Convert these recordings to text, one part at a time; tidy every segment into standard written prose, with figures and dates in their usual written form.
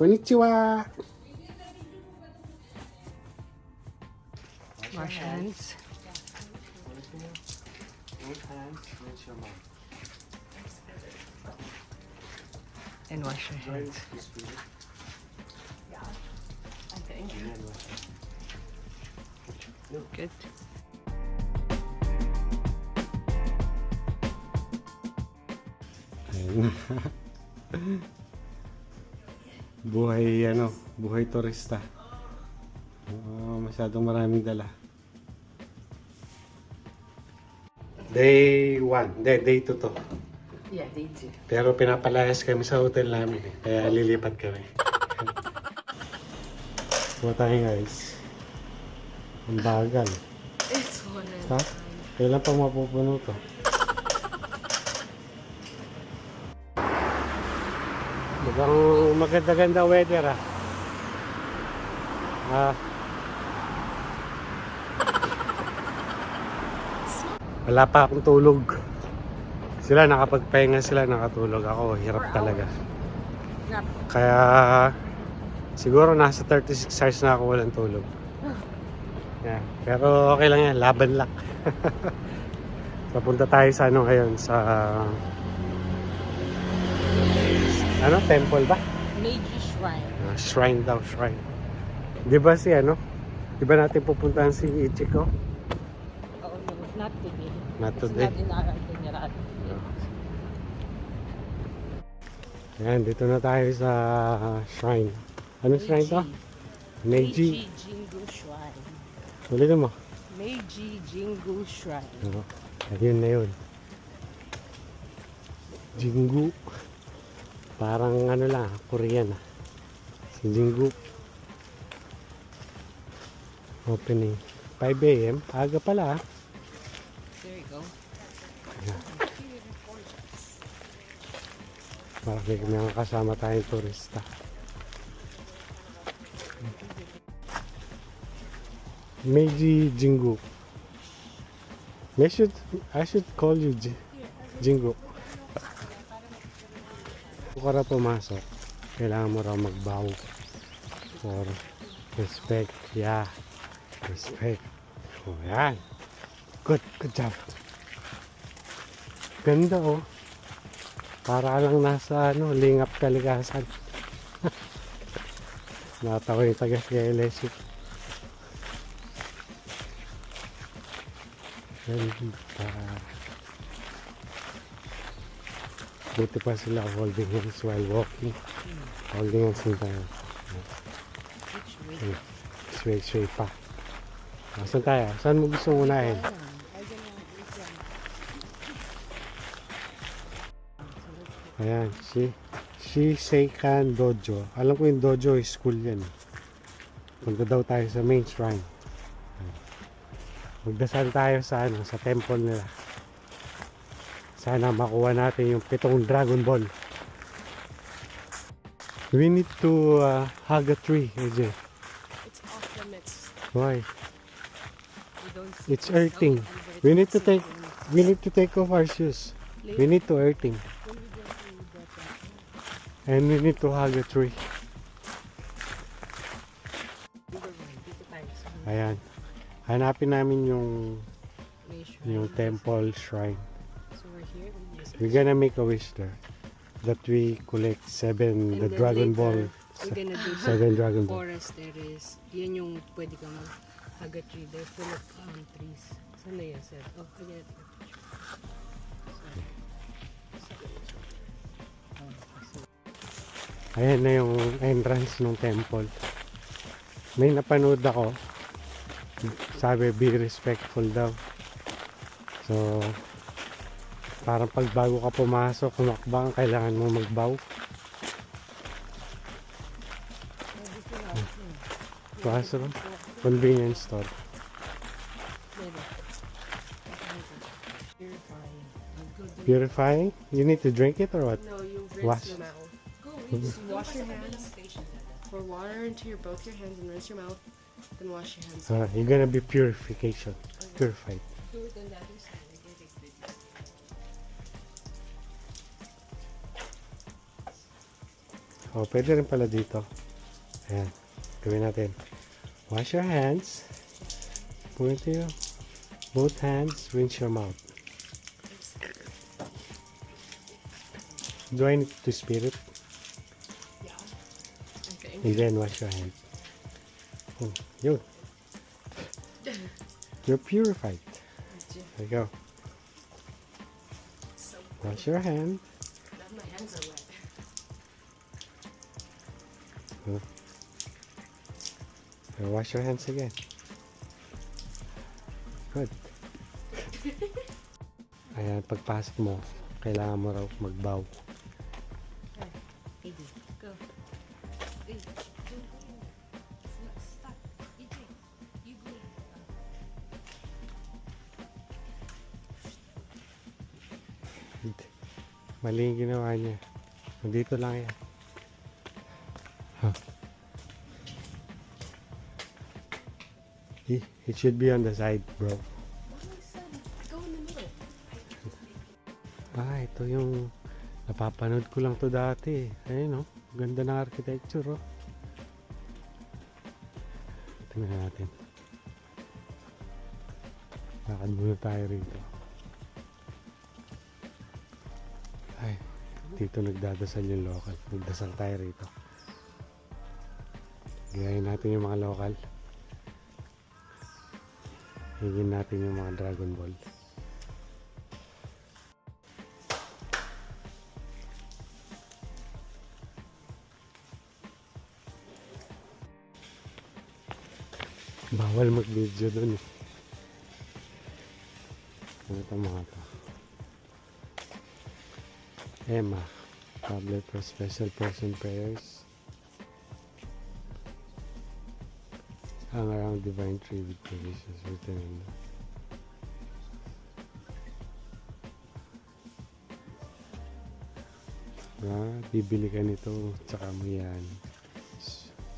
Konnichiwa. Wash hands. Wash hands, rinse your mouth. And wash your hands. I think. Good. Buhay turista. Masyadong maraming dala. Day 1, day 2 to. Yeah, they do. Pero pinapalayas kami sa hotel namin kaya lilipat kami. Buha tayo guys. Ang bagal. It's one Ha? Kailan pa mapupuno to? Mukhang maganda-ganda weather Wala pa akong tulog. Sila nakapagpahinga sila, nakatulog ako. Hirap talaga. Kaya siguro nasa 36 hours na ako walang tulog. Yeah. Pero okay lang yan, laban lang. Papunta tayo sa ngayon sa temple ba? Meiji Shrine. Shrine daw, shrine. Di ba di ba natin pupuntahan si Ichiko? Oh, no, not today. Not today. It's not in our itinerary. Ayan, dito na tayo sa shrine. Ano shrine to? Meiji. Jingu Shrine. Ulitin mo. Meiji Jingu Shrine. Ayun na yun. Jingu. Parang Korean Si Jingu. Opening 5 AM. Aga pala There you go. Marami kami kasama tayong turista. Meiji Jingu. I should call you Jingu. Kung ka na pumasok, kailangan mo raw mag-bow for respect. Yeah, respect. Oh, yan. Good job. Ganda Para lang nasa Lingap Kalikasan. Natawa yung taga LSU. Buti pa sila holding hands while walking. Holding hands din tayo. Sway pa. Saan tayo? Saan mo gusto unahin? Ayan, Shiseikan Dojo. Alam ko yung dojo is school yan. Punta daw tayo sa main shrine. Magdasal tayo sa temple nila. Sana makuha natin yung 7 Dragon Ball. We need to hug a tree, AJ. It's off limits. Why? We don't see It's earthing. We need to take off our shoes. We need to earthing. And we need to hug a tree. Ayan. Hanapin namin yung temple shrine. So we're here. We're gonna make a wish there that we collect 7 the Dragon Ball. We're gonna do 7 Dragon Ball. forest there is. Yan yung pwede ka mag-hug a tree. They're full of trees. Saan na yan, sir? Oh, I get it. Ayan na yung entrance ng temple. May napanood ako. Sabi, be respectful daw. So, parang pag bago ka pumasok, kumakbang, kailangan mo mag-bow. Pasok. Convenience store. Purifying? You need to drink it or what? No, you rinse Wash. your mouth. Just wash your hands. Pour water into both your hands and rinse your mouth. Then wash your hands. You're gonna be purified. Do it on the other side. I get it with you. O, pwede rin pala dito. Ayan. Gawin natin. Wash your hands. Put your both hands. Rinse your mouth. Do I need to spirit? Yeah. Okay. And then wash your hands. Oh, yun. You're purified. There you go. So Wash your hand. now my hands are wet. And wash your hands again. Good. Ayan, pagpasok mo, kailangan mo raw magbow. AJ, go. Hey, stop. AJ, you go. Mali yung ginawa niya. Nandito lang yan. Huh. It should be on the side, bro. Mommy said go in the middle. Ah, ito yung napapanood ko lang to dati. Ayun, oh. Ganda ng architecture, oh. Tingnan natin. Lakad muna tayo rito. Ay, dito nagdadasal yung local. Nagdasal tayo rito. Gayahin natin yung mga local. Hingin natin yung mga Dragon Ball. Bawal mag-video dun eh. Ano ito mga to? Emma, tablet for special person prayers. Hang around divine tree with provisions written in the bibili ka nito, tsaka mo yan.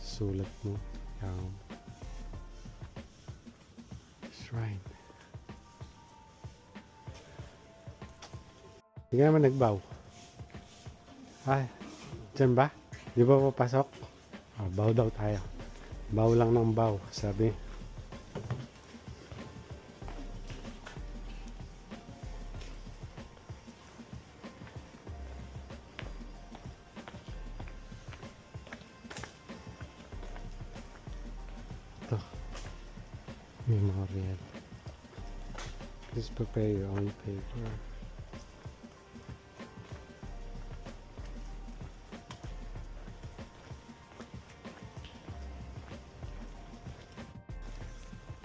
Sulat mo. Yan. Shrine. Hindi ka naman nagbaw. Ay, dyan ba? Di ba papasok? Ah, baw daw tayo. Baw lang ng baw, sabi. Ito. Memorial. Please prepare your own paper.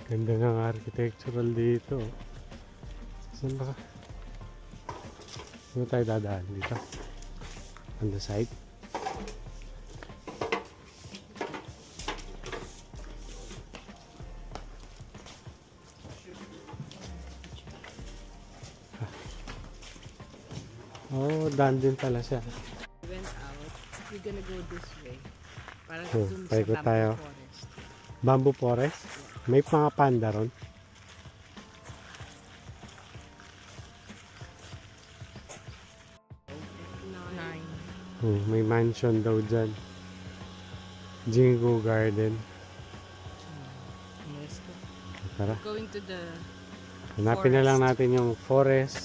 Ganda ng architectural dito. Saan ba? Saan tayo dadaan dito? On the side? Oh, daan din pala siya. We went out. We're gonna go this way. Parang Oh, dun sa paikot bamboo tayo. forest. Bamboo forest? May mga panda ron. Nine. May mansion daw dyan. Jingo Garden. Let's go. Tara. Going to the Hanapin na lang forest. natin yung forest.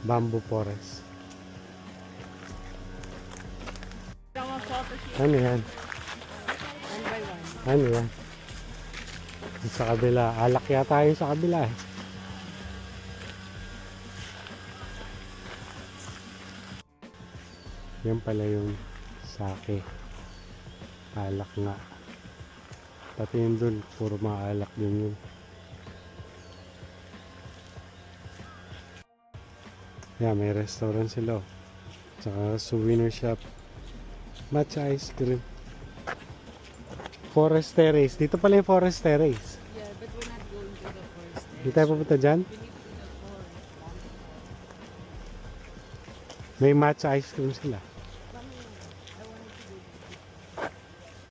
Bamboo forest. Ano yan? One by one. Ano yan? Sa kabila. Alak yata yung sa kabila eh. Yan pala yung sake. Alak nga. Pati yun dun, puro mga alak din yun. Yan, may restaurant sila. Tsaka souvenir shop. Matcha ice cream. Forest Terrace. Dito pala yung Forest Terrace. Yeah, but we're not going to the forest. Hindi tayo pupunta dyan. We need to the forest. May matcha ice cream sila.